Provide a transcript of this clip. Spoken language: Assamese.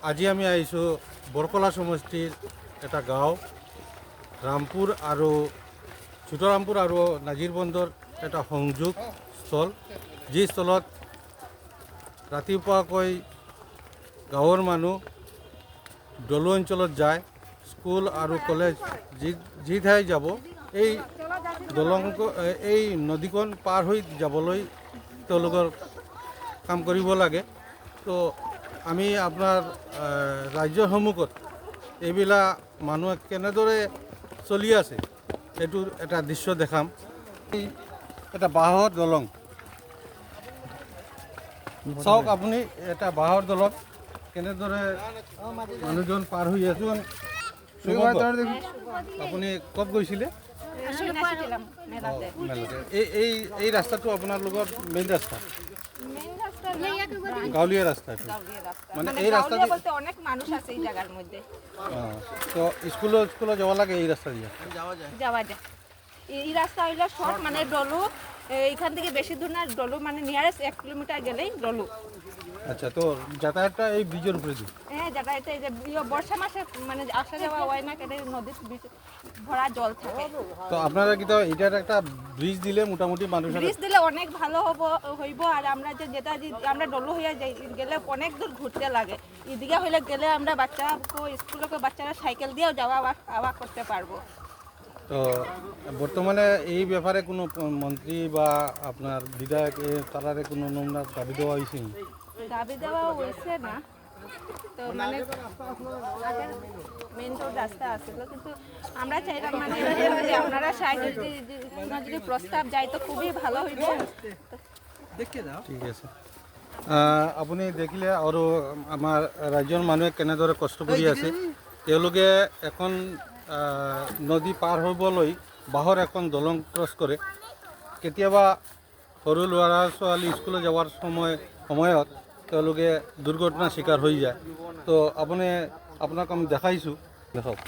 আজি আমি আহিছোঁ বৰকলা সমষ্টিৰ এটা গাঁও ৰামপুৰ আৰু ছোটৰামপুৰ আৰু নাজিৰবন্দৰ এটা সংযোগ স্থল, যি স্থলত ৰাতিপুৱাকৈ গাঁৱৰ মানুহ দলু অঞ্চলত যায়, স্কুল আৰু কলেজ যি ঠাই যাব, এই এই নদীখন পাৰ হৈ যাবলৈ তেওঁলোকৰ কাম কৰিব লাগে। তো আমি আপোনাৰ ৰাজ্যৰ সন্মুখত এইবিলাক মানুহে কেনেদৰে চলি আছে এইটোৰ এটা দৃশ্য দেখাম। এটা বাঁহৰ দলং চাওক আপুনি, এটা বাঁহৰ দলং কেনেদৰে মানুহজন পাৰ হৈ আছে। আপুনি ক'ত গৈছিলে? এই ৰাস্তাটো আপোনালোকৰ মেইন ৰাস্তা, গাঁৱলীয়া রাস্তা মানে এই রাস্তা অনেক মানুষ আছে এই জায়গার মধ্যে। তো স্কুলে যাওয়া লাগে এই রাস্তা দিয়ে যাওয়া যায়। এই রাস্তা হইলো শর্ট, মানে ডলু এইখান থেকে বেশি দূর না, ডলু মানে নিয়ারেস্ট 1 কিলোমিটার গেলেই ডলু। আচ্ছা, তো যাতায়াতটা এই ব্রিজের উপরে দিই? হ্যাঁ, যাতায়াত এই যে বর্ষা মাসে মানে আসা যাওয়া হয় না, কেটে নদীর ভরা জল থাকে। তো আপনারা কি তো এটার একটা ব্রিজ দিলে মোটামুটি মানুষের ব্রিজ দিলে অনেক ভালো হইব। আর আমরা যেটা আমরা ডলু হইয়া যাই গেলে অনেক দূর ঘুরতে লাগে। এদিকে হইলে গেলে আমরা স্কুলকে বাচ্চারা সাইকেল দিয়েও যাওয়া আওয়া করতে পারবো। তো বর্তমানে এই ব্যাপারে কোনো মন্ত্রী বা আপনার বিধায়ক তারারে কোনো নমুনা দাবি দেওয়া হয়েছে? দাবি দেওয়া হয়েছে না, তো মানে মেন রোড রাস্তা আসছিল, কিন্তু আমরা চাইলাম মানে যদি আপনারা সাইডে যদি প্রস্তাব যায় তো খুবই ভালো হইব। ঠিক আছে, আপুনি দেখিলে আৰু আমাৰ ৰাজ্যৰ মানুহে কেনেদৰে কষ্ট কৰি আছে। তেওঁলোকে এখন নদী পাৰ হ'বলৈ বাঁহৰ এখন দলং ক্ৰছ কৰে। কেতিয়াবা সৰু ল'ৰা ছোৱালী স্কুললৈ যাৱাৰ সময়ত তেওঁলোকে দুৰ্ঘটনাৰ শিকাৰ হৈ যায়। তো আপোনাক আমি দেখাইছোঁ, দেখক।